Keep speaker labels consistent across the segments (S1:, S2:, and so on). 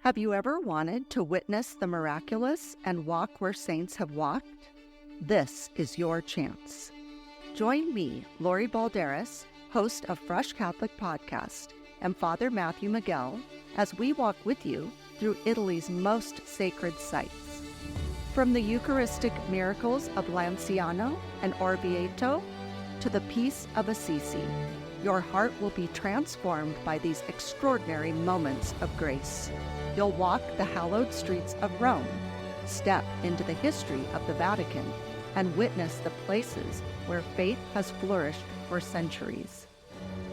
S1: Have you ever wanted to witness the miraculous and walk where saints have walked? This is your chance. Join me, Lori Balderas, host of Fresh Catholic Podcast, and Father Matthew Miguel, as we walk with you through Italy's most sacred sites. From the Eucharistic miracles of Lanciano and Orvieto to the peace of Assisi, your heart will be transformed by these extraordinary moments of grace. You'll walk the hallowed streets of Rome, step into the history of the Vatican, and witness the places where faith has flourished for centuries.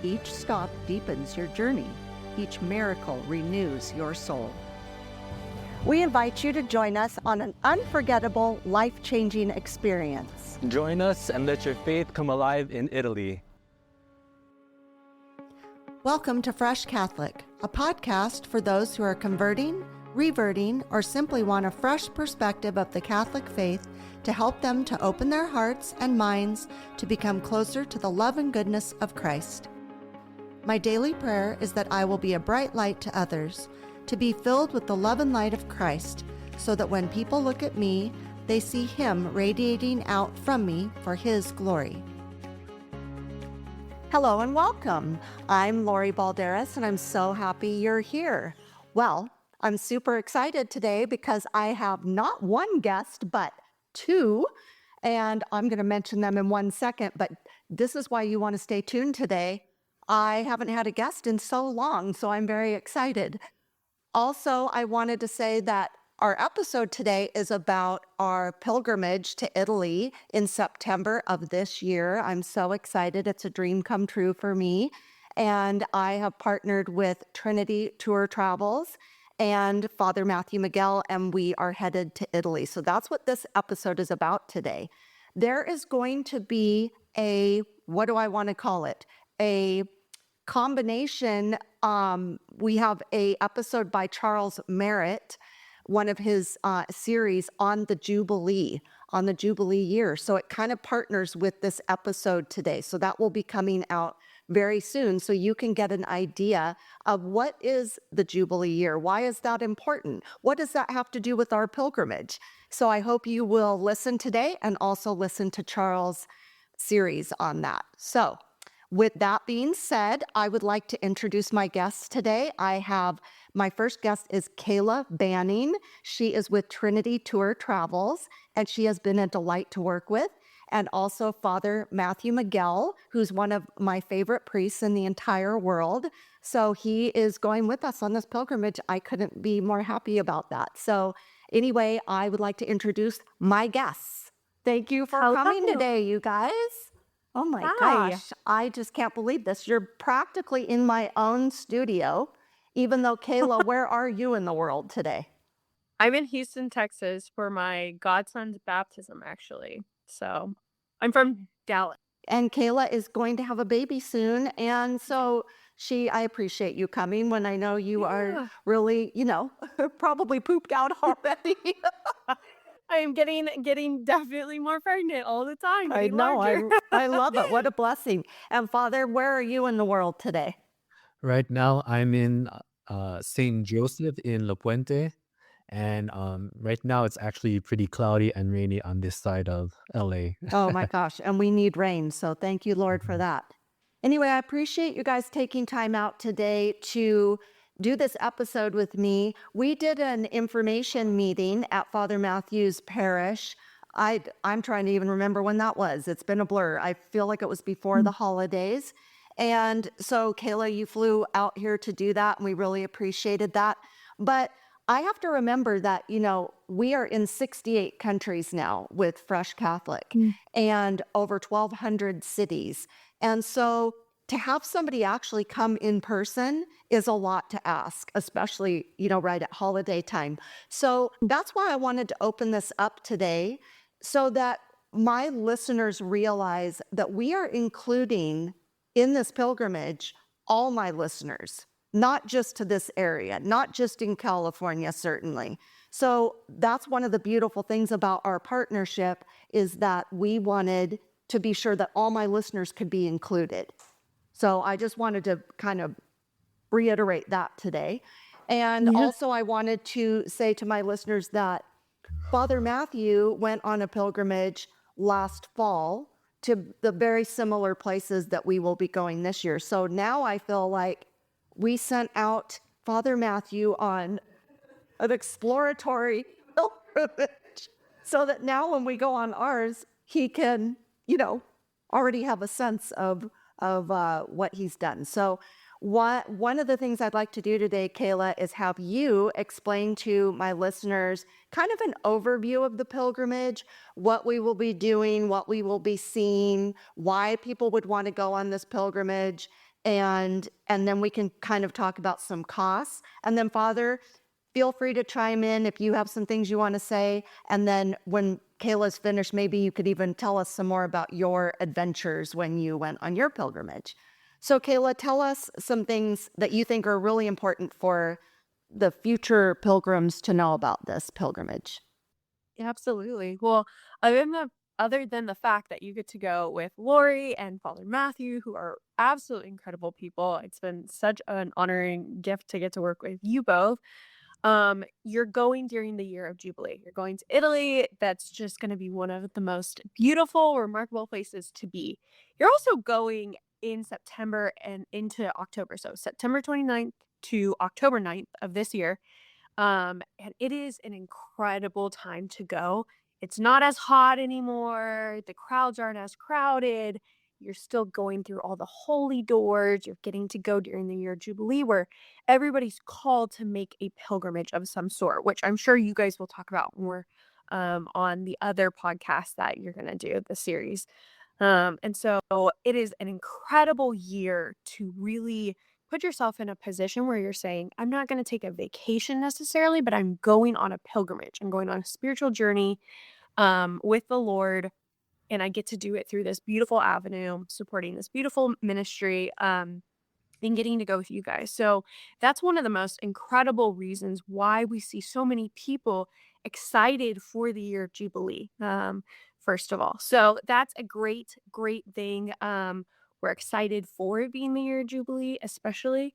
S1: Each stop deepens your journey. Each miracle renews your soul. We invite you to join us on an unforgettable, life-changing experience.
S2: Join us and let your faith come alive in Italy.
S1: Welcome to Fresh Catholic, a podcast for those who are converting, reverting, or simply want a fresh perspective of the Catholic faith to help them to open their hearts and minds to become closer to the love and goodness of Christ. My daily prayer is that I will be a bright light to others, to be filled with the love and light of Christ, so that when people look at me, they see Him radiating out from me for His glory. Hello and welcome. I'm Lori Balderas and I'm so happy you're here. Well, I'm super excited today because I have not one guest, but two, and I'm going to mention them in 1 second, but this is why you want to stay tuned today. I haven't had a guest in so long, so I'm very excited. Also, I wanted to say that our episode today is about our pilgrimage to Italy in September of this year. I'm so excited. It's a dream come true for me. And I have partnered with Trinity Tour Travels and Father Matthew Miguel, and we are headed to Italy. So that's what this episode is about today. There is going to be what do I want to call it? A combination. We have a episode by Charles Merritt, one of his series on the Jubilee year. So it kind of partners with this episode today. So that will be coming out very soon, so you can get an idea of what is the Jubilee year. Why is that important? What does that have to do with our pilgrimage? So I hope you will listen today and also listen to Charles' series on that. So with that being said, I would like to introduce my guests today. My first guest is Kayla Banning. She is with Trinity Tour Travels, and she has been a delight to work with. And also Father Matthew Miguel, who's one of my favorite priests in the entire world. So he is going with us on this pilgrimage. I couldn't be more happy about that. So anyway, I would like to introduce my guests. Thank you for coming today, you guys. Oh my gosh, I just can't believe this. You're practically in my own studio, even though, Kayla, where are you in the world today?
S3: I'm in Houston, Texas for my godson's baptism, actually. So I'm from Dallas.
S1: And Kayla is going to have a baby soon. And so I appreciate you coming when I know you are really, probably pooped out already.
S3: I am getting definitely more pregnant all the time.
S1: I know. I love it. What a blessing. And Father, where are you in the world today?
S2: Right now, I'm in St. Joseph in La Puente. And right now, it's actually pretty cloudy and rainy on this side of LA.
S1: Oh my gosh. And we need rain. So thank you, Lord, for that. Anyway, I appreciate you guys taking time out today to do this episode with me. We did an information meeting at Father Matthew's parish. I'm trying to even remember when that was. It's been a blur. I feel like it was before the holidays. And so, Kayla, you flew out here to do that, and we really appreciated that. But I have to remember that, we are in 68 countries now with Fresh Catholic and over 1,200 cities. And so to have somebody actually come in person is a lot to ask, especially, right at holiday time. So that's why I wanted to open this up today so that my listeners realize that we are including in this pilgrimage all my listeners, not just to this area, not just in California, certainly. So that's one of the beautiful things about our partnership is that we wanted to be sure that all my listeners could be included. So I just wanted to kind of reiterate that today. And
S3: Yeah.
S1: also, I wanted to say to my listeners that Father Matthew went on a pilgrimage last fall to the very similar places that we will be going this year. So now I feel like we sent out Father Matthew on an exploratory pilgrimage so that now when we go on ours, he can, already have a sense of what he's done. So one of the things I'd like to do today, Kayla, is have you explain to my listeners kind of an overview of the pilgrimage, what we will be doing, what we will be seeing, why people would want to go on this pilgrimage, and then we can kind of talk about some costs. And then, Father, feel free to chime in if you have some things you want to say. And then when Kayla's finished, maybe you could even tell us some more about your adventures when you went on your pilgrimage. So, Kayla, tell us some things that you think are really important for the future pilgrims to know about this pilgrimage.
S3: Absolutely. Well, other than the fact that you get to go with Lori and Father Matthew, who are absolutely incredible people, it's been such an honoring gift to get to work with you both. You're going during the year of Jubilee. You're going to Italy. That's just going to be one of the most beautiful, remarkable places to be. You're also going in September and into October. So September 29th to October 9th of this year. And it is an incredible time to go. It's not as hot anymore. The crowds aren't as crowded. You're still going through all the holy doors. You're getting to go during the year of Jubilee where everybody's called to make a pilgrimage of some sort, which I'm sure you guys will talk about more on the other podcast that you're going to do, the series. And so it is an incredible year to really put yourself in a position where you're saying, I'm not going to take a vacation necessarily, but I'm going on a pilgrimage. I'm going on a spiritual journey with the Lord, and I get to do it through this beautiful avenue, supporting this beautiful ministry. And getting to go with you guys. So that's one of the most incredible reasons why we see so many people excited for the year of Jubilee, first of all. So that's a great, great thing. We're excited for it being the year of Jubilee, especially.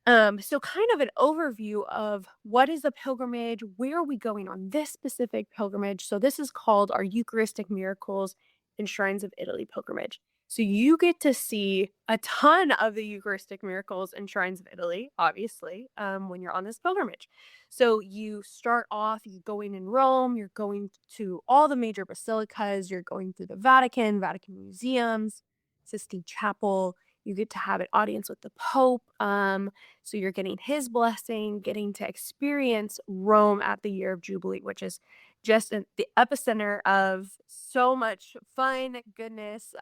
S3: So kind of an overview of what is a pilgrimage, where are we going on this specific pilgrimage? So this is called our Eucharistic Miracles and Shrines of Italy pilgrimage. So you get to see a ton of the Eucharistic miracles and shrines of Italy, obviously, when you're on this pilgrimage. So you start off, you're going in Rome, you're going to all the major basilicas, you're going through the Vatican museums, Sistine Chapel. You get to have an audience with the Pope. So you're getting his blessing, getting to experience Rome at the year of Jubilee, which is just the epicenter of so much fun, goodness,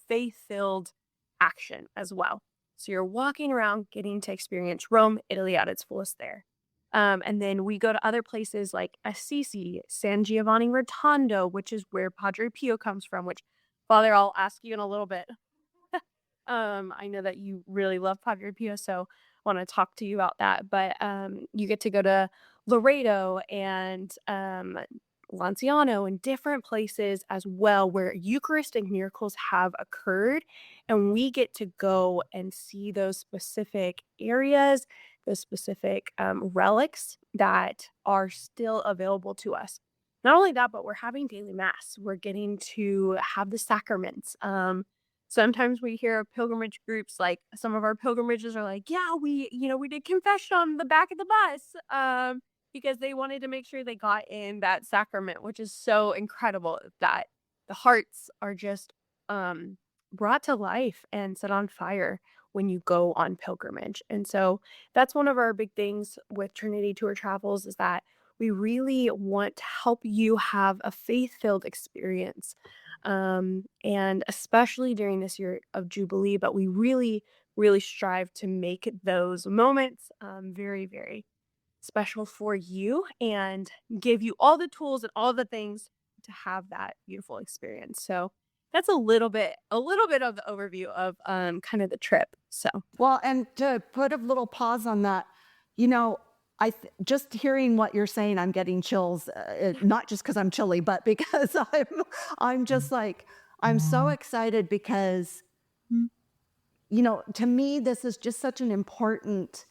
S3: faith-filled action as well. So you're walking around getting to experience Rome, Italy at its fullest there. And then we go to other places like Assisi, San Giovanni Rotondo, which is where Padre Pio comes from, which, Father, I'll ask you in a little bit. I know that you really love Padre Pio, so I want to talk to you about that. But you get to go to Laredo and Lanciano and different places as well where Eucharistic miracles have occurred. And we get to go and see those specific areas, those specific relics that are still available to us. Not only that, but we're having daily mass. We're getting to have the sacraments. Sometimes we hear of pilgrimage groups, like some of our pilgrimages are like, yeah, we did confession on the back of the bus, because they wanted to make sure they got in that sacrament, which is so incredible that the hearts are just brought to life and set on fire when you go on pilgrimage. And so that's one of our big things with Trinity Tour Travels is that we really want to help you have a faith-filled experience, and especially during this year of Jubilee, but we really, really strive to make those moments very, very special for you and give you all the tools and all the things to have that beautiful experience. So that's a little bit of the overview of kind of the trip. So
S1: Well, and to put a little pause on that, just hearing what you're saying, I'm getting chills. Not just because I'm chilly, but because I'm just like, I'm so excited because, to me, this is just such an important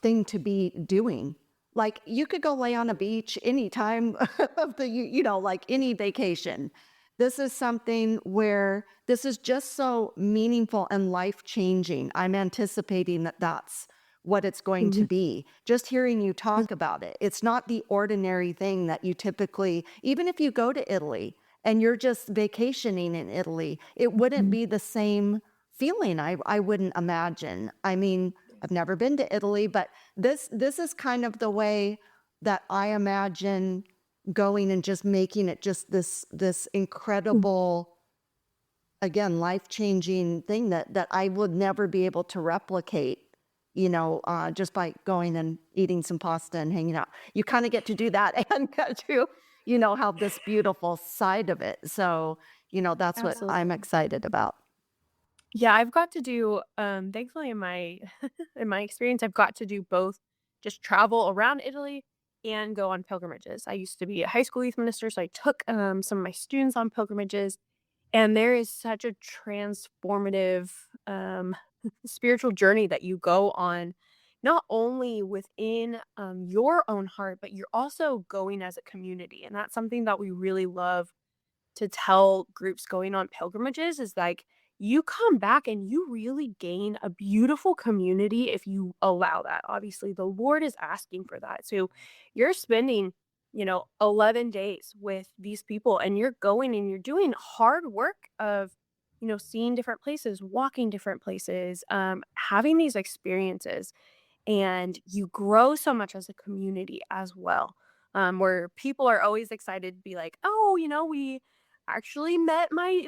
S1: thing to be doing. Like you could go lay on a beach any time of the, like any vacation. This is something where this is just so meaningful and life changing. I'm anticipating that that's what it's going to
S3: Mhm.
S1: be. Just hearing you talk about it, it's not the ordinary thing that you typically, even if you go to Italy and you're just vacationing in Italy, it wouldn't
S3: Mhm.
S1: be the same feeling. I wouldn't imagine. I mean, I've never been to Italy, but this is kind of the way that I imagine going and just making it just this incredible, again, life-changing thing that I would never be able to replicate, just by going and eating some pasta and hanging out. You kind of get to do that and get to, have this beautiful side of it. So, that's what I'm
S3: Absolutely.
S1: excited about.
S3: Yeah, I've got to do, thankfully in my in my experience, I've got to do both just travel around Italy and go on pilgrimages. I used to be a high school youth minister, so I took some of my students on pilgrimages, and there is such a transformative spiritual journey that you go on, not only within your own heart, but you're also going as a community. And that's something that we really love to tell groups going on pilgrimages is like you come back and you really gain a beautiful community if you allow that. Obviously, the Lord is asking for that. So you're spending, 11 days with these people and you're going and you're doing hard work of, seeing different places, walking different places, having these experiences and you grow so much as a community as well. Where people are always excited to be like, oh, we actually met my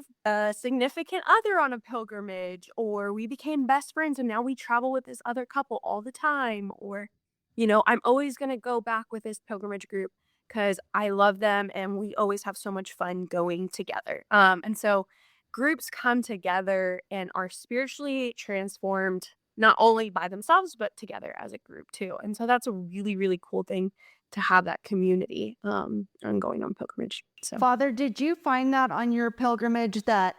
S3: significant other on a pilgrimage, or we became best friends and now we travel with this other couple all the time, or, I'm always going to go back with this pilgrimage group because I love them and we always have so much fun going together. And so groups come together and are spiritually transformed not only by themselves, but together as a group too. And so that's a really, really cool thing to have that community and going on pilgrimage. So
S1: Father, did you find that on your pilgrimage that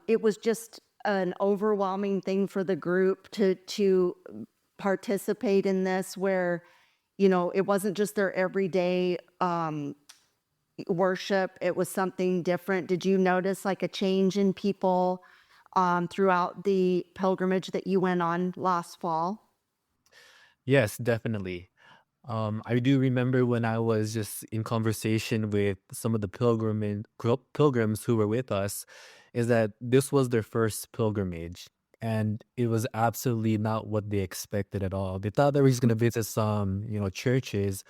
S1: it was just an overwhelming thing for the group to participate in this, where it wasn't just their everyday worship, it was something different? Did you notice like a change in people throughout the pilgrimage that you went on last fall?
S2: Yes, definitely. I do remember when I was just in conversation with some of the pilgrims who were with us, is that this was their first pilgrimage, and it was absolutely not what they expected at all. They thought they were just gonna visit some, churches,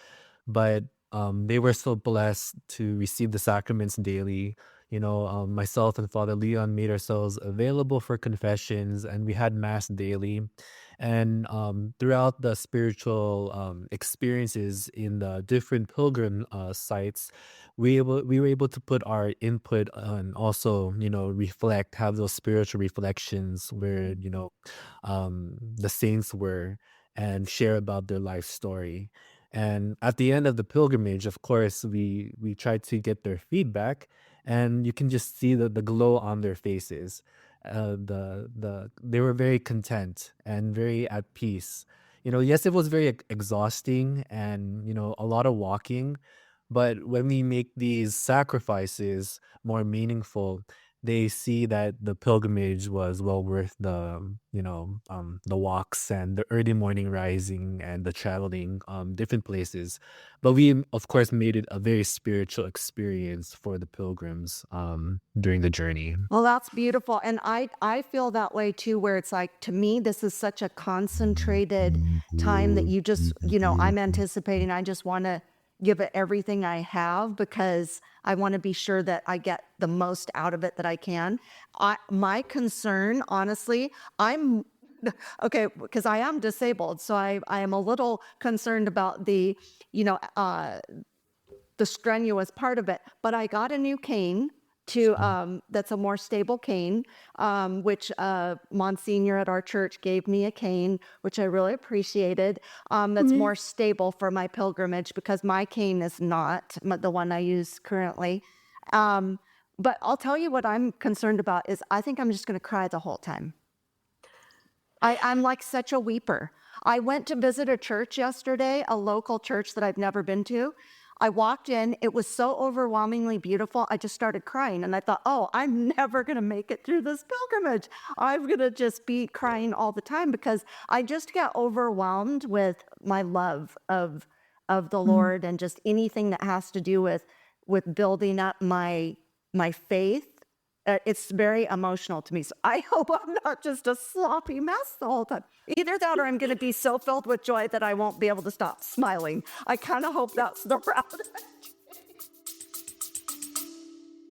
S2: but they were so blessed to receive the sacraments daily. Myself and Father Leon made ourselves available for confessions, and we had mass daily. And throughout the spiritual experiences in the different pilgrim sites, we were able to put our input and also reflect, have those spiritual reflections where the saints were, and share about their life story. And at the end of the pilgrimage, of course, we tried to get their feedback, and you can just see the glow on their faces. They were very content and very at peace. Yes, it was very exhausting, and a lot of walking, but when we make these sacrifices more meaningful, they see that the pilgrimage was well worth the walks and the early morning rising and the traveling different places. But we of course made it a very spiritual experience for the pilgrims during the journey.
S1: Well, that's beautiful. And I feel that way too, where it's like, to me, this is such a concentrated time that you just, I'm anticipating, I just want to give it everything I have because I want to be sure that I get the most out of it that I can. My concern, honestly, I'm okay, because I am disabled. So I am a little concerned about you know, uh, the strenuous part of it. But I got a new cane to that's a more stable cane, which Monsignor at our church gave me a cane, which I really appreciated. That's
S3: Mhm.
S1: more stable for my pilgrimage because my cane is not the one I use currently. Um, but I'll tell you what I'm concerned about is I think I'm just going to cry the whole time. I'm like such a weeper. I went to visit a church yesterday, a local church that I've never been to. I walked in, it was so overwhelmingly beautiful. I just started crying and I thought, oh, I'm never going to make it through this pilgrimage. I'm going to just be crying all the time because I just get overwhelmed with my love of the
S3: Mm.
S1: Lord and just anything that has to do with building up my faith. It's very emotional to me. So I hope I'm not just a sloppy mess the whole time. Either that or I'm going to be so filled with joy that I won't be able to stop smiling. I kind of hope that's the route.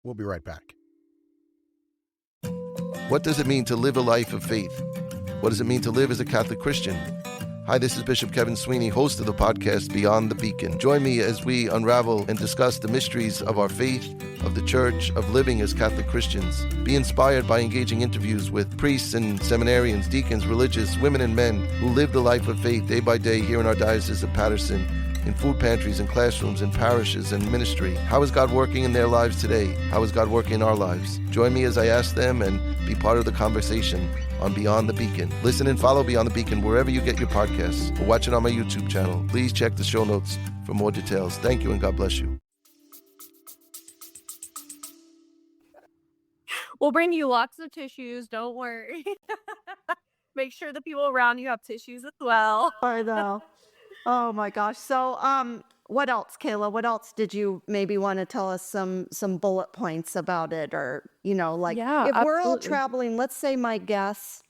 S4: We'll be right back. What does it mean to live a life of faith? What does it mean to live as a Catholic Christian? Hi, this is Bishop Kevin Sweeney, host of the podcast Beyond the Beacon. Join me as we unravel and discuss the mysteries of our faith, of the church, of living as Catholic Christians. Be inspired by engaging interviews with priests and seminarians, deacons, religious, women and men who live the life of faith day by day here in our Diocese of Paterson, in food pantries and classrooms and parishes and ministry. How is God working in their lives today? How is God working in our lives? Join me as I ask them and be part of the conversation on Beyond the Beacon. Listen and follow Beyond the Beacon wherever you get your podcasts or watch it on my YouTube channel. Please check the show notes for more details. Thank you and God bless you.
S3: We'll bring you lots of tissues. Don't worry. Make sure the people around you have tissues as well.
S1: I know. Oh my gosh. So, what else, Kayla? What else did you maybe want to tell us some bullet points about it, or like
S3: Yeah,
S1: if we're all
S3: absolutely.
S1: traveling, let's say my guests,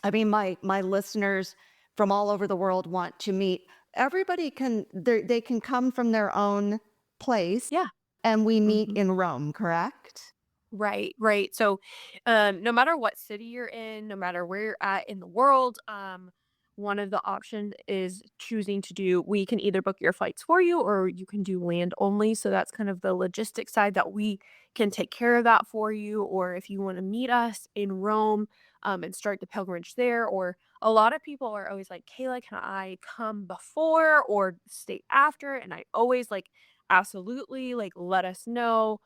S1: I mean my listeners from all over the world want to meet. Everybody they can come from their own place,
S3: Yeah.
S1: and we meet
S3: Mhm.
S1: in Rome, correct?
S3: Right, right. So, no matter what city you're in, no matter where you're at in the world, one of the options is choosing to do, we can either book your flights for you or you can do land only. So that's kind of the logistic side that we can take care of that for you. Or if you want to meet us in Rome, and start the pilgrimage there, or a lot of people are always like, Kayla, can I come before or stay after? And I always like, absolutely, like, let us know.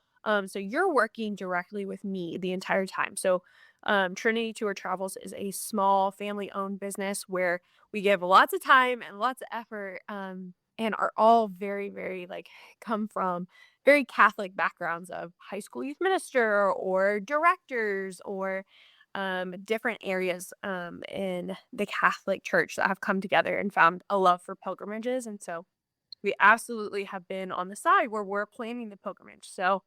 S3: So you're working directly with me the entire time. So Trinity Tour Travels is a small family-owned business where we give lots of time and lots of effort, and are all very, very like come from very Catholic backgrounds of high school youth minister or directors or different areas in the Catholic Church that have come together and found a love for pilgrimages. And so we absolutely have been on the side where we're planning the pilgrimage. So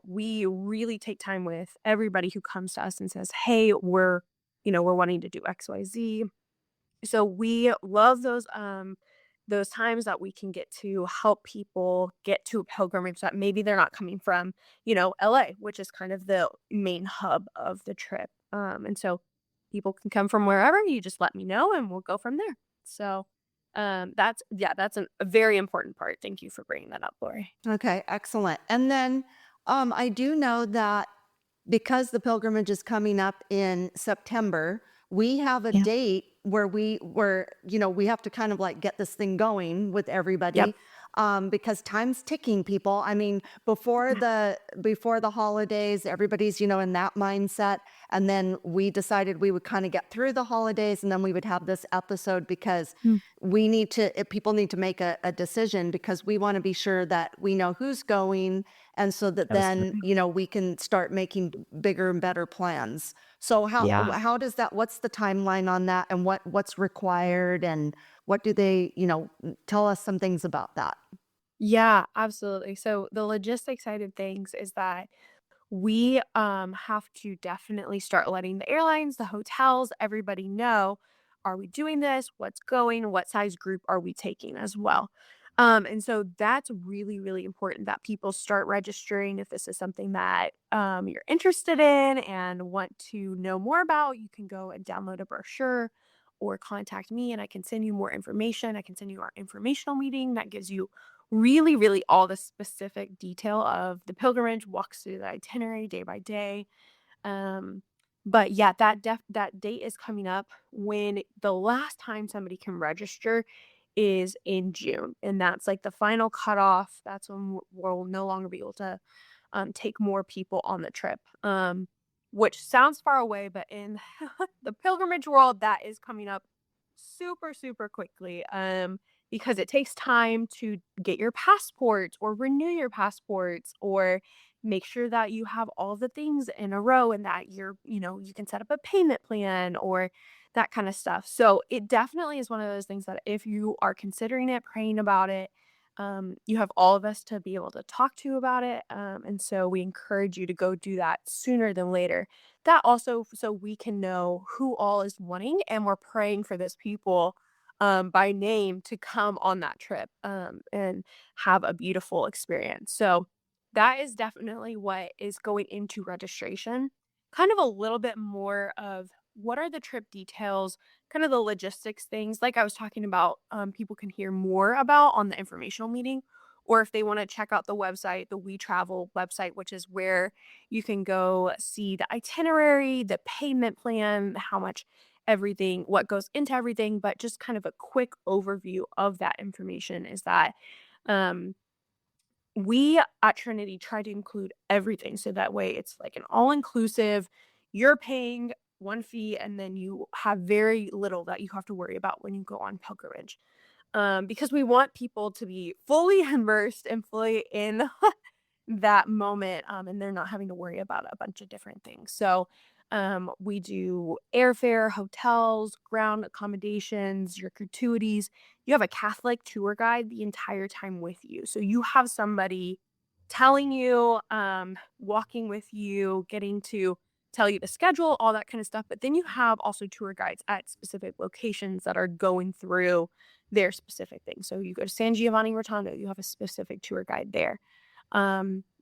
S3: we really take time with everybody who comes to us and says, "Hey, we're wanting to do XYZ." So we love those times that we can get to help people get to a pilgrimage that maybe they're not coming from, LA, which is kind of the main hub of the trip. And so people can come from wherever. You just let me know and we'll go from there. So that's a very important part. Thank you for bringing that up, Lori.
S1: Okay, excellent. And then I do know that because the pilgrimage is coming up in September, we have a
S3: Yeah.
S1: date where we have to kind of like get this thing going with
S3: Yep.
S1: everybody, because time's ticking, people. I mean, before the holidays, everybody's in that mindset, and then we decided we would kind of get through the holidays, and then we would have this episode because
S3: Mm,
S1: people need to make a decision because we want to be sure that we know who's going, and so that then
S3: absolutely.
S1: we can start making bigger and better plans. So
S3: Yeah.
S1: how does that, what's the timeline on that, and what's required, and what do they, tell us some things about that.
S3: Yeah, absolutely. So the logistics side of things is that we have to definitely start letting the airlines, the hotels, everybody know, are we doing this? What's going? What size group are we taking as well? And so that's really, really important that people start registering if this is something that you're interested in and want to know more about. You can go and download a brochure or contact me and I can send you more information. I can send you our informational meeting that gives you really, really all the specific detail of the pilgrimage, walks through the itinerary day by day. Um, but yeah, that date is coming up when the last time somebody can register is in June, and that's like the final cutoff. That's when we'll no longer be able to take more people on the trip. Which sounds far away, but in the pilgrimage world, that is coming up super, super quickly, because it takes time to get your passports or renew your passports or make sure that you have all the things in a row and that you can set up a payment plan or that kind of stuff. So it definitely is one of those things that if you are considering it, praying about it, you have all of us to be able to talk to about it. And so we encourage you to go do that sooner than later. That also so we can know who all is wanting, and we're praying for those people by name to come on that trip and have a beautiful experience. So that is definitely what is going into registration. Kind of a little bit more of what are the trip details, kind of the logistics things, like I was talking about, people can hear more about on the informational meeting, or if they want to check out the website, the We Travel website, which is where you can go see the itinerary, the payment plan, how much everything, what goes into everything, but just kind of a quick overview of that information is that um, we at Trinity try to include everything. So that way it's like an all inclusive, you're paying one fee and then you have very little that you have to worry about when you go on pilgrimage. Because we want people to be fully immersed and fully in that moment, and they're not having to worry about a bunch of different things. So, we do airfare, hotels, ground accommodations, your gratuities. You have a Catholic tour guide the entire time with you. So you have somebody telling you, walking with you, getting to tell you the schedule, all that kind of stuff. But then you have also tour guides at specific locations that are going through their specific things. So you go to San Giovanni Rotondo, you have a specific tour guide there.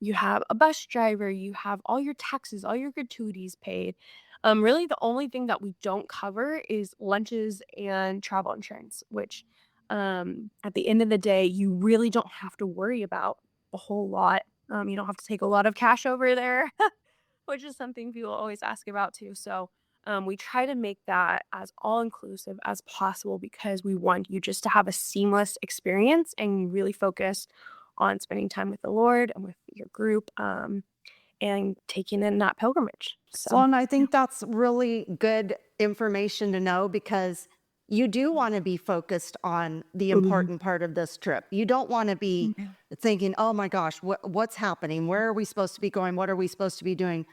S3: You have a bus driver, you have all your taxes, all your gratuities paid. Really the only thing that we don't cover is lunches and travel insurance, which at the end of the day, you really don't have to worry about a whole lot. You don't have to take a lot of cash over there, which is something people always ask about too. So we try to make that as all inclusive as possible because we want you just to have a seamless experience and really focus on spending time with the Lord and with your group and taking in that pilgrimage.
S1: Well,
S3: So,
S1: and I
S3: yeah.
S1: think that's really good information to know because you do want to be focused on the
S3: Mhm.
S1: important part of this trip. You don't want to be
S3: Mhm.
S1: thinking, "Oh my gosh, what's happening? Where are we supposed to be going? What are we supposed to be doing?"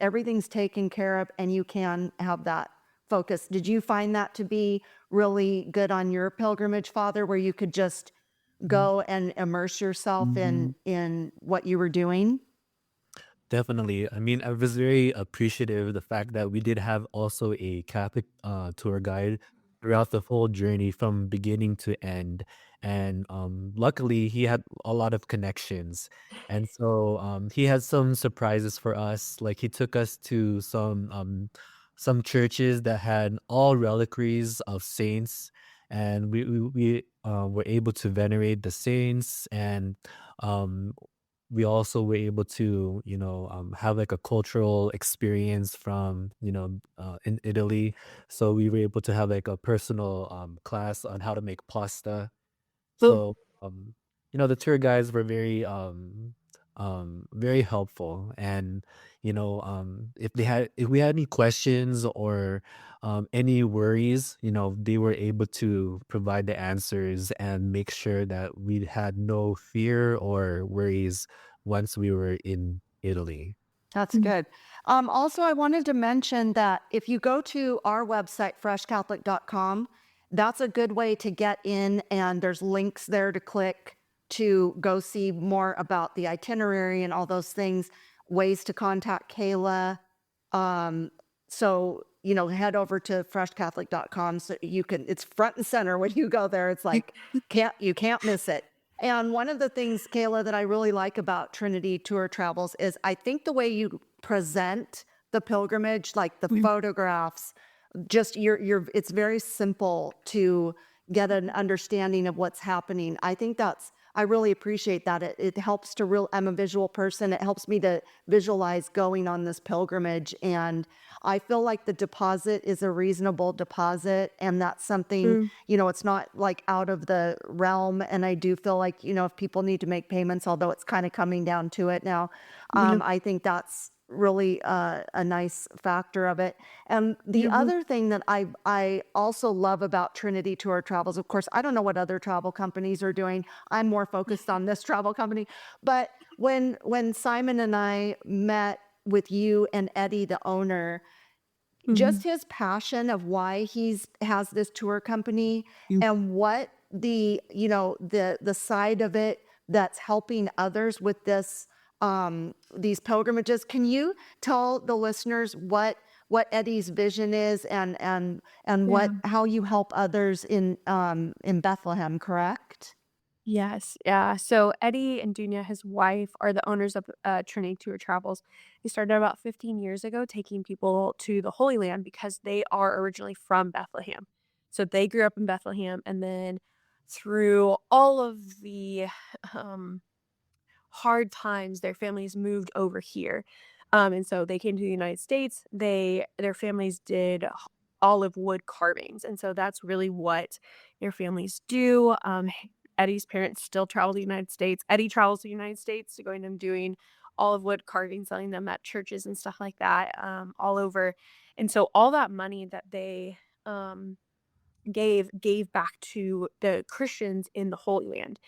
S1: Everything's taken care of and you can have that focus. Did you find that to be really good on your pilgrimage, Father, where you could just go and immerse yourself in what you were doing?
S2: Definitely. I mean, I was very appreciative of the fact that we did have also a Catholic tour guide throughout the whole journey from beginning to end. And luckily, he had a lot of connections. And so he had some surprises for us. Like he took us to some churches that had all reliquaries of saints. And we were able to venerate the saints and um, we also were able to, have like a cultural experience from, in Italy. So we were able to have like a personal class on how to make pasta.
S3: Ooh.
S2: So, the tour guides were very helpful. And, if we had any questions or any worries, they were able to provide the answers and make sure that we had no fear or worries once we were in Italy.
S1: That's
S3: Mm.
S1: good. Also, I wanted to mention that if you go to our website, freshcatholic.com, that's a good way to get in, and there's links there to click to go see more about the itinerary and all those things, ways to contact Kayla. Head over to freshcatholic.com so you can, it's front and center when you go there. It's like, you can't miss it. And one of the things, Kayla, that I really like about Trinity Tour Travels is I think the way you present the pilgrimage, like the
S3: Mm.
S1: photographs, just it's very simple to get an understanding of what's happening. I really appreciate that. It helps to I'm a visual person. It helps me to visualize going on this pilgrimage. And I feel like the deposit is a reasonable deposit. And that's something,
S3: Mm.
S1: it's not like out of the realm. And I do feel like, if people need to make payments, although it's kind of coming down to it now,
S3: Yeah.
S1: I think that's really a nice factor of it. And the
S3: Mhm.
S1: other thing that I also love about Trinity Tour Travels, of course, I don't know what other travel companies are doing. I'm more focused on this travel company. But when Simon and I met with you and Eddie, the owner, just
S3: Mhm.
S1: his passion of why he's has this tour company
S3: Mm.
S1: and what the side of it that's helping others with this these pilgrimages. Can you tell the listeners what Eddie's vision is and
S3: Yeah.
S1: what how you help others in Bethlehem, correct?
S3: Yes, yeah. So Eddie and Dunya, his wife, are the owners of Trinity Tour Travels. They started about 15 years ago, taking people to the Holy Land because they are originally from Bethlehem. So they grew up in Bethlehem, and then through all of the um, hard times, their families moved over here. And so they came to the United States. Their families did olive wood carvings, and so that's really what their families do. Eddie's parents still travel to the United States. Eddie travels to the United States, going and doing olive wood carving, selling them at churches and stuff like that, all over. And so all that money that they gave back to the Christians in the Holy Land.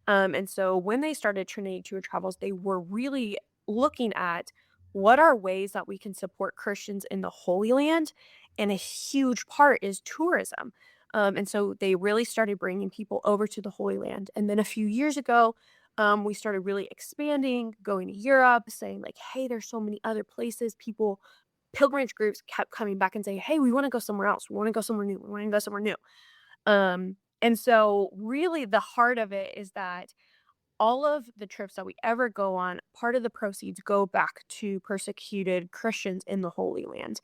S3: And so when they started Trinity Tour Travels, they were really looking at what are ways that we can support Christians in the Holy Land, and a huge part is tourism. And so they really started bringing people over to the Holy Land. And then a few years ago, we started really expanding, going to Europe, saying like, "Hey, there's so many other places." Pilgrimage groups kept coming back and saying, "Hey, we want to go somewhere else. We want to go somewhere new. We want to go somewhere new." And so really the heart of it is that all of the trips that we ever go on, part of the proceeds go back to persecuted Christians in the Holy Land.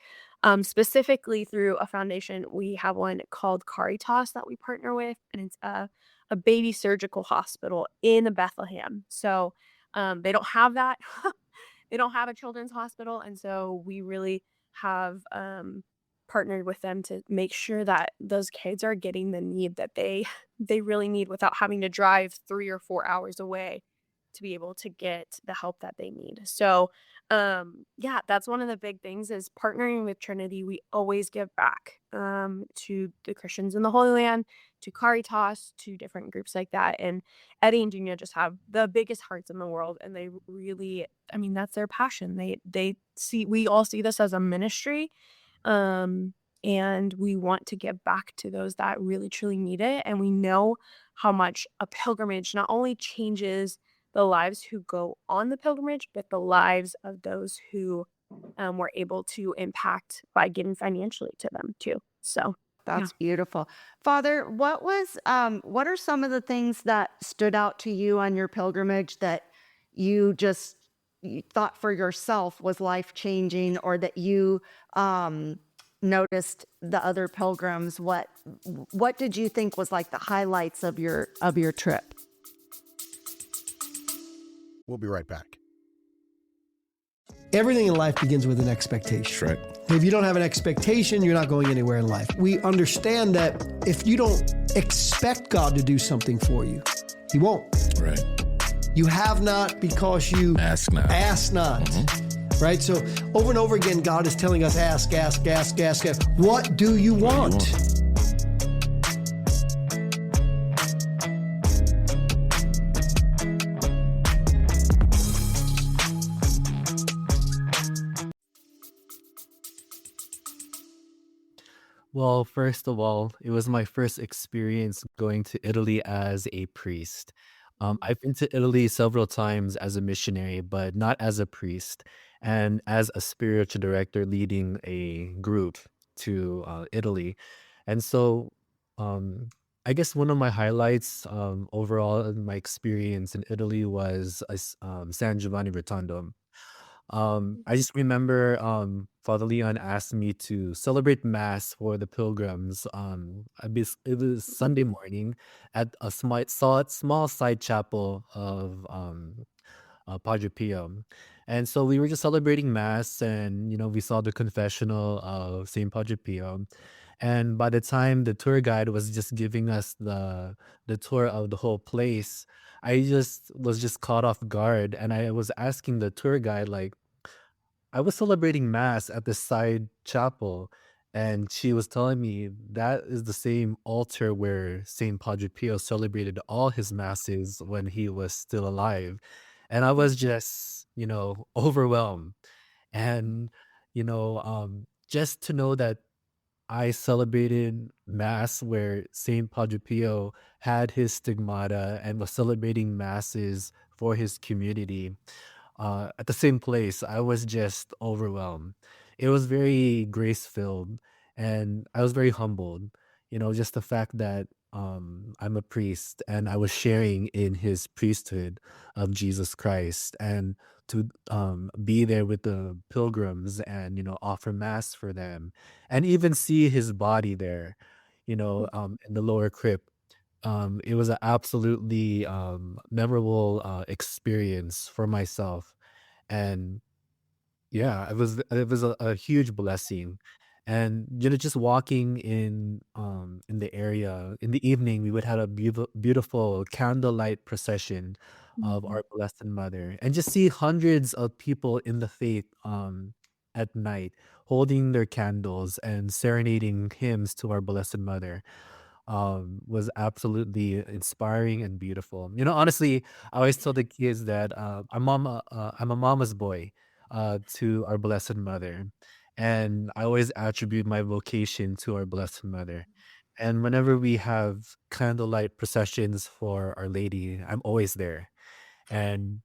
S3: Specifically through a foundation, we have one called Caritas that we partner with, and it's a baby surgical hospital in Bethlehem. So they don't have that. They don't have a children's hospital, and so we really have partnered with them to make sure that those kids are getting the need that they really need without having to drive 3 or 4 hours away to be able to get the help that they need. So, yeah, that's one of the big things is partnering with Trinity. We always give back to the Christians in the Holy Land, to Caritas, to different groups like that. And Eddie and Junior just have the biggest hearts in the world, and they really, I mean, that's their passion. They see we all see this as a ministry, um, and we want to give back to those that really truly need it. And we know how much a pilgrimage not only changes the lives who go on the pilgrimage, but the lives of those who we're able to impact by giving financially to them too. So, yeah.
S1: That's beautiful. Father, what are some of the things that stood out to you on your pilgrimage that you just you thought for yourself was life changing, or that you noticed the other pilgrims? What did you think was like the highlights of your trip?
S5: We'll be right back.
S6: Everything in life begins with an expectation.
S5: That's right.
S6: If you don't have an expectation, you're not going anywhere in life. We understand that if you don't expect God to do something for you, He won't.
S5: Right.
S6: You have not because you
S5: Ask not.
S6: ask not.
S5: Mm-hmm.
S6: Right? So over and over again, God is telling us, ask, ask, ask, ask, ask. What do you
S5: What do you
S6: want?
S2: Well, first of all, it was my first experience going to Italy as a priest. I've been to Italy several times as a missionary, but not as a priest, and as a spiritual director leading a group to Italy. And so, um, I guess one of my highlights overall in my experience in Italy was San Giovanni Rotondo. I just remember Father Leon asked me to celebrate Mass for the pilgrims. It was Sunday morning at a small side chapel of Padre Pio. And so we were just celebrating Mass, and we saw the confessional of Saint Padre Pio. And by the time the tour guide was just giving us the tour of the whole place, I just was just caught off guard, and I was asking the tour guide like, I was celebrating mass at the side chapel, and she was telling me that is the same altar where Saint Padre Pio celebrated all his masses when he was still alive. And I was just, overwhelmed. And, just to know that I celebrated mass where Saint Padre Pio had his stigmata and was celebrating masses for his community at the same place. I was just overwhelmed. It was very grace filled, and I was very humbled. Just the fact that I'm a priest and I was sharing in his priesthood of Jesus Christ, and to be there with the pilgrims and offer mass for them, and even see his body there, in the lower crypt. It was an absolutely memorable experience for myself, and yeah, it was a huge blessing. And just walking in the area in the evening, we would have a beautiful candlelight procession of
S3: Mhm.
S2: our Blessed Mother, and just see hundreds of people in the faith at night holding their candles and serenading hymns to our Blessed Mother was absolutely inspiring and beautiful. Honestly, I always tell the kids that I'm a mama's boy to our Blessed Mother, and I always attribute my vocation to our Blessed Mother. And whenever we have candlelight processions for Our Lady, I'm always there. And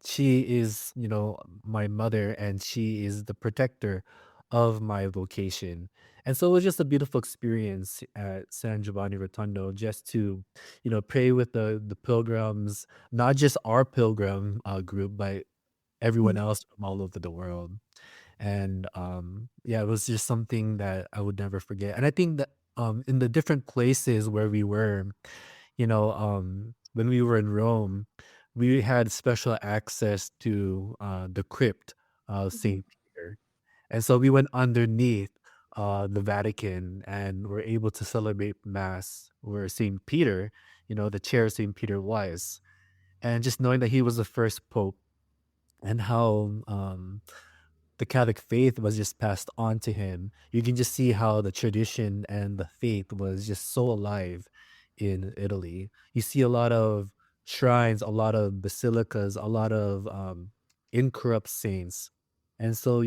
S2: she is my mother, and she is the protector of my vocation. And so it was just a beautiful experience at San Giovanni Rotondo, just to pray with the pilgrims, not just our pilgrim group, but everyone else from all over the world. And yeah, it was just something that I would never forget. And I think that in the different places where we were, when we were in Rome, we had special access to the crypt of
S3: Mhm.
S2: Saint Peter, and so we went underneath the Vatican and were able to celebrate Mass where Saint Peter, the chair of Saint Peter was, and just knowing that he was the first pope, and how the Catholic faith was just passed on to him. You can just see how the tradition and the faith was just so alive in Italy. You see a lot of shrines, a lot of basilicas, a lot of incorrupt saints. And so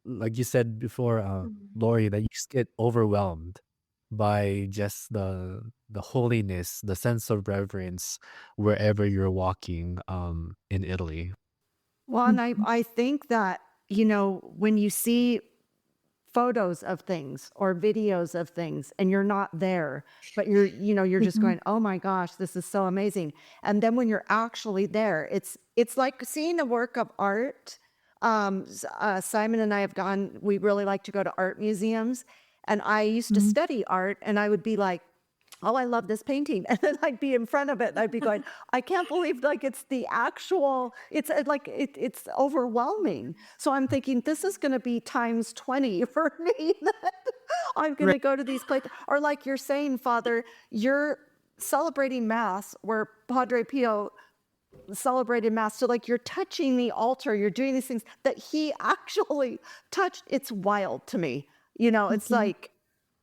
S2: like you said before,
S3: Mhm.
S2: Lori, that you just get overwhelmed by just the holiness, the sense of reverence wherever you're walking in Italy.
S1: Well, and I,
S3: Mhm.
S1: I think that, when you see photos of things or videos of things and you're not there, but you're just
S3: Mhm.
S1: going, oh my gosh, this is so amazing. And then when you're actually there, it's like seeing a work of art. Simon and I have gone, we really like to go to art museums. And I used to
S3: Mhm.
S1: study art, and I would be like, oh, I love this painting. And then I'd be in front of it and I'd be going, I can't believe like it's the actual, it's like it's overwhelming. So I'm thinking this is going to be times 20 for me. That I'm going
S3: Right.
S1: to go to these places. Or like you're saying, Father, you're celebrating Mass where Padre Pio celebrated Mass. So like you're touching the altar, you're doing these things that he actually touched. It's wild to me. It's
S3: Mhm.
S1: like,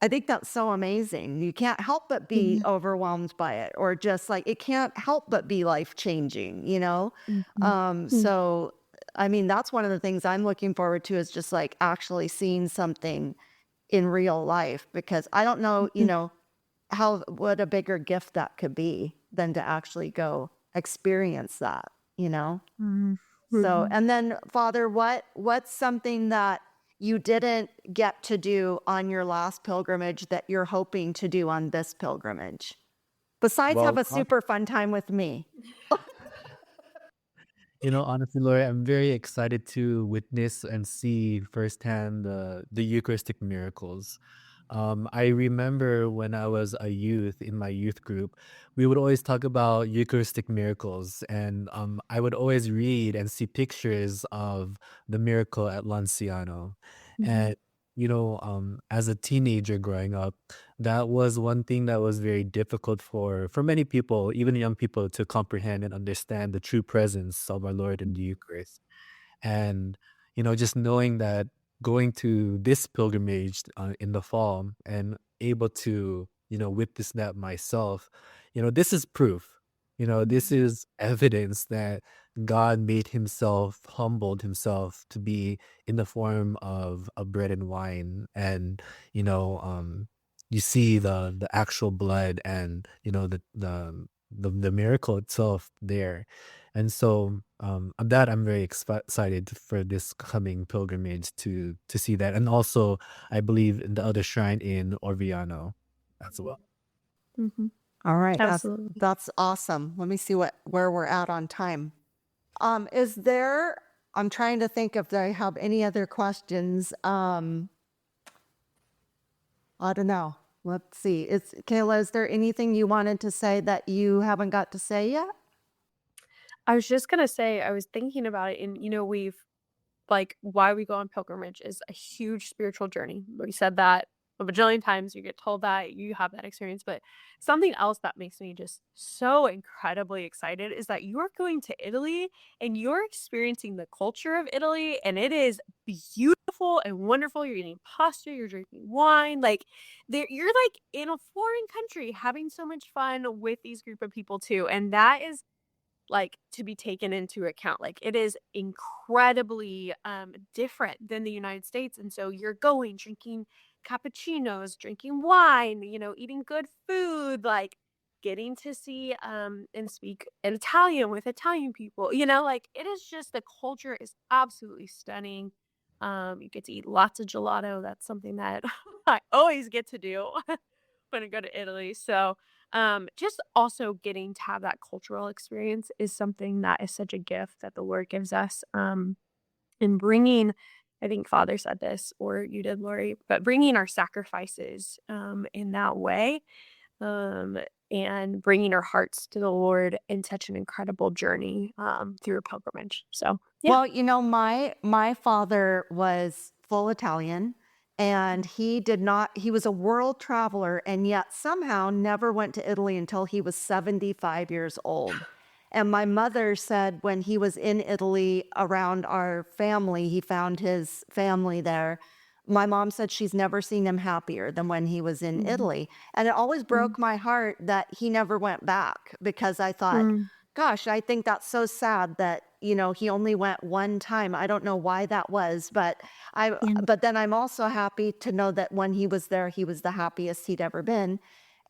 S1: I think that's so amazing. You can't help but be
S3: Yeah.
S1: overwhelmed by it, or just like it can't help but be life changing.
S3: Mhm. Mm.
S1: So, I mean, that's one of the things I'm looking forward to, is just like actually seeing something in real life, because I don't know,
S3: Mhm.
S1: what a bigger gift that could be than to actually go experience that.
S3: Mhm.
S1: So,
S3: Mhm.
S1: and then Father, what's something that you didn't get to do on your last pilgrimage that you're hoping to do on this pilgrimage? Besides have
S2: Well,
S1: a super fun time with me.
S2: Honestly, Lori, I'm very excited to witness and see firsthand the Eucharistic miracles. I remember when I was a youth in my youth group, we would always talk about Eucharistic miracles, and I would always read and see pictures of the miracle at Lanciano.
S3: Mhm.
S2: And as a teenager growing up, that was one thing that was very difficult for many people, even young people, to comprehend and understand the true presence of our Lord in the Eucharist. And just knowing that going to this pilgrimage in the fall and able to, witness that myself, this is proof. This is evidence that God made himself, humbled himself to be in the form of a bread and wine. And, you know, um, you see the actual blood and, the miracle itself there. And so that I'm very excited for this coming pilgrimage to see that. And also I believe in the other shrine in Orviano as well.
S3: Hmm.
S1: All right,
S3: Absolutely.
S1: that's awesome. Let me see where we're at on time. Is there? I'm trying to think if I have any other questions. I don't know. Let's see. Kayla, is there anything you wanted to say that you haven't got to say yet?
S3: I was just gonna say, I was thinking about it, and we've like why we go on pilgrimage is a huge spiritual journey. We said that a bajillion times. You get told that you have that experience, but something else that makes me just so incredibly excited is that you are going to Italy and you're experiencing the culture of Italy, and it is beautiful and wonderful. You're eating pasta, you're drinking wine, like you're like in a foreign country having so much fun with these group of people too, and that is like to be taken into account. Like it is incredibly different than the United States. And so you're going drinking cappuccinos, drinking wine, eating good food, like getting to see and speak in Italian with Italian people. Like it is just the culture is absolutely stunning. You get to eat lots of gelato. That's something that I always get to do when I go to Italy. So just also getting to have that cultural experience is something that is such a gift that the Lord gives us. And bringing, I think Father said this, or you did, Lori, but bringing our sacrifices in that way, um, and bringing our hearts to the Lord in such an incredible journey through a pilgrimage. So, yeah.
S1: Well, my father was full Italian and he was a world traveler and yet somehow never went to Italy until he was 75 years old. And my mother said when he was in Italy around our family, he found his family there. My mom said she's never seen him happier than when he was in
S3: Mhm.
S1: Italy. And it always
S3: Mhm.
S1: broke my heart that he never went back because I thought,
S3: Mm.
S1: gosh, I think that's so sad that, he only went one time. I don't know why that was,
S3: Yeah.
S1: but then I'm also happy to know that when he was there, he was the happiest he'd ever been.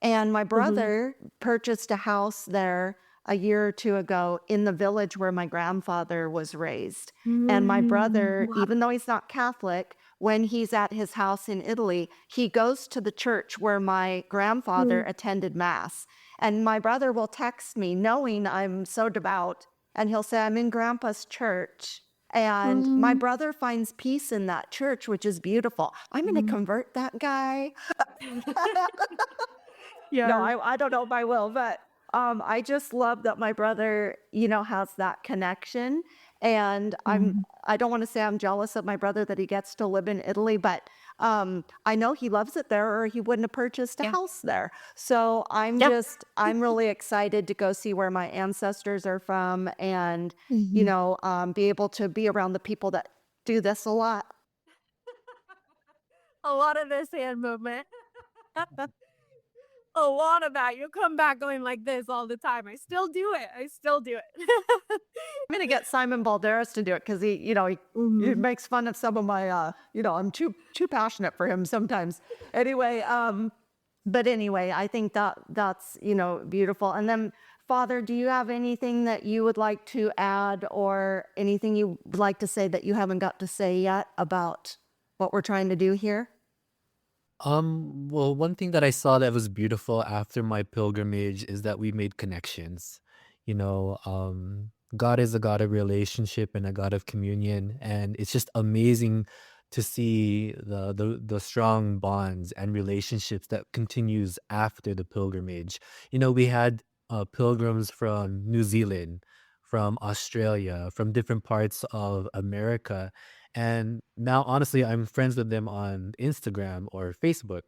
S1: And my
S3: Mhm.
S1: brother purchased a house there a year or two ago in the village where my grandfather was raised. And my brother,
S3: Wow.
S1: even though he's not Catholic, when he's at his house in Italy, he goes to the church where my grandfather
S3: Mm.
S1: attended mass. And my brother will text me knowing I'm so devout, and he'll say, I'm in grandpa's church. And my
S3: Mm.
S1: brother finds peace in that church, which is beautiful. I'm going to
S3: Mhm.
S1: convert that guy. No,
S3: Yeah.
S1: I don't know if I will, but I just love that my brother, has that connection. And
S3: Mhm.
S1: I don't want to say I'm jealous of my brother that he gets to live in Italy, but I know he loves it there or he wouldn't have purchased a
S3: Yeah.
S1: house there. So
S3: Yep.
S1: I'm really excited to go see where my ancestors are from and,
S3: Mhm.
S1: be able to be around the people that do this a lot.
S3: A lot of this hand movement. A lot of that. You'll come back going like this all the time. I still do it. I still do it.
S1: I'm gonna get Simon Balderas to do it because he
S3: Mhm.
S1: makes fun of some of my I'm too passionate for him sometimes. Anyway, but anyway, I think that's beautiful. And then Father, do you have anything that you would like to add or anything you would like to say that you haven't got to say yet about what we're trying to do here?
S2: Well, one thing that I saw that was beautiful after my pilgrimage is that we made connections. God is a God of relationship and a God of communion, and it's just amazing to see the strong bonds and relationships that continues after the pilgrimage. We had pilgrims from New Zealand, from Australia, from different parts of America, and now, honestly, I'm friends with them on Instagram or Facebook.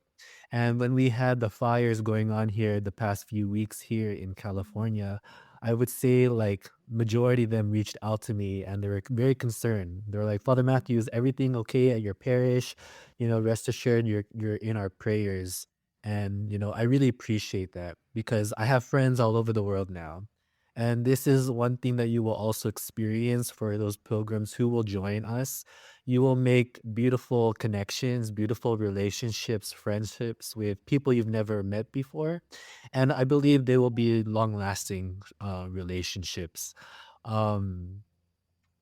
S2: And when we had the fires going on here the past few weeks here in California, I would say like majority of them reached out to me and they were very concerned. They're like, Father Matthew, is everything okay at your parish? Rest assured you're in our prayers. And I really appreciate that because I have friends all over the world now. And this is one thing that you will also experience for those pilgrims who will join us. You will make beautiful connections, beautiful relationships, friendships with people you've never met before. And I believe they will be long lasting relationships. Um,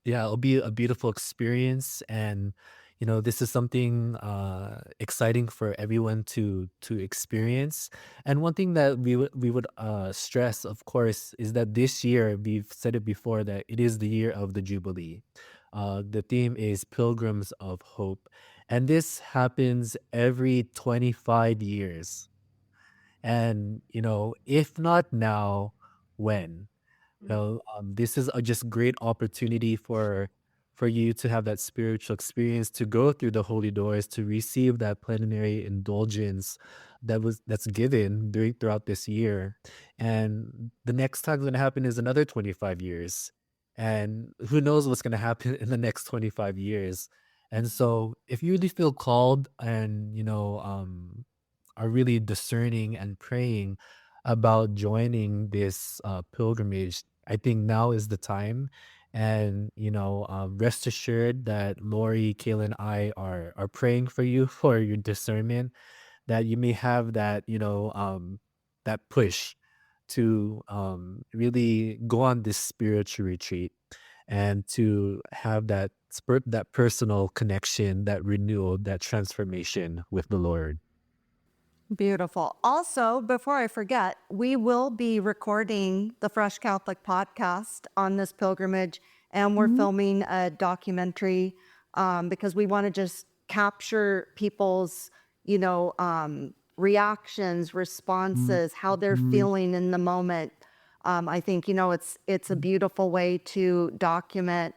S2: yeah, it'll be a beautiful experience, and this is something exciting for everyone to experience. And one thing that we would stress, of course, is that this year we've said it before that it is the year of the Jubilee. The theme is Pilgrims of Hope, and this happens every 25 years. And if not now, when? This is a just great opportunity for you to have that spiritual experience, to go through the holy doors, to receive that plenary indulgence that's given throughout this year. And the next time it's going to happen is another 25 years. And who knows what's going to happen in the next 25 years. And so if you really feel called and are really discerning and praying about joining this pilgrimage, I think now is the time. And rest assured that Lori, Kayla, and I are praying for you for your discernment, that you may have that push to really go on this spiritual retreat and to have that personal connection, that renewal, that transformation with the Lord.
S1: Beautiful. Also, before I forget, we will be recording the Fresh Catholic podcast on this pilgrimage, and we're filming a documentary because we want to just capture people's, reactions, responses, how they're feeling in the moment. I think it's a beautiful way to document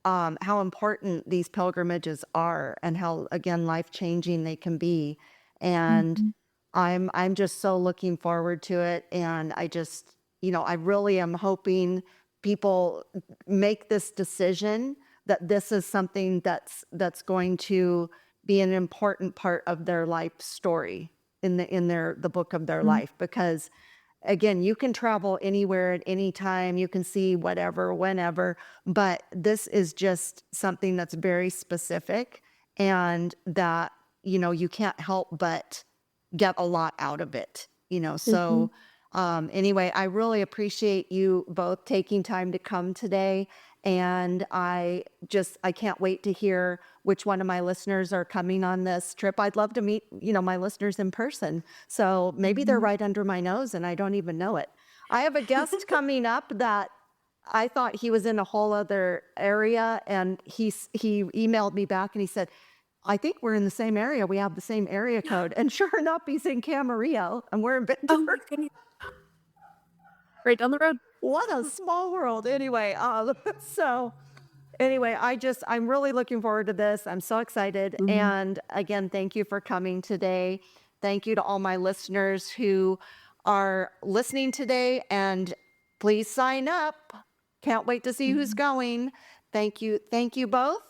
S1: how important these pilgrimages are and how, again, life changing they can be. And I'm just so looking forward to it. And I just, I really am hoping people make this decision that this is something that's going to be an important part of their life story in the book of their life. Because again, you can travel anywhere at any time, you can see whatever, whenever, but this is just something that's very specific and that, you can't help but get a lot out of it, So anyway, I really appreciate you both taking time to come today. And I can't wait to hear which one of my listeners are coming on this trip. I'd love to meet, my listeners in person. So maybe they're right under my nose and I don't even know it. I have a guest coming up that I thought he was in a whole other area, and he emailed me back and he said, I think we're in the same area. We have the same area code. And sure enough, he's in Camarillo and we're in
S3: Oh my
S1: Bedford.
S3: goodness. Right down the road.
S1: What a small world. Anyway, so anyway, I'm really looking forward to this. I'm so excited. And again, thank you for coming today. Thank you to all my listeners who are listening today, and please sign up. Can't wait to see who's going. Thank you. Thank you both.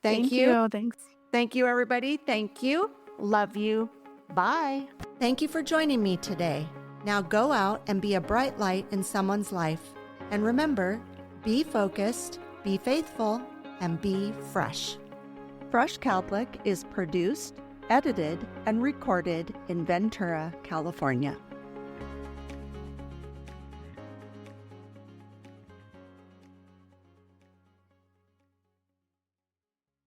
S1: Thank you.
S3: Thanks.
S1: Thank you, everybody. Thank you. Love you. Bye. Thank you for joining me today. Now go out and be a bright light in someone's life. And remember, be focused, be faithful, and be fresh. Fresh Catholic is produced, edited, and recorded in Ventura, California.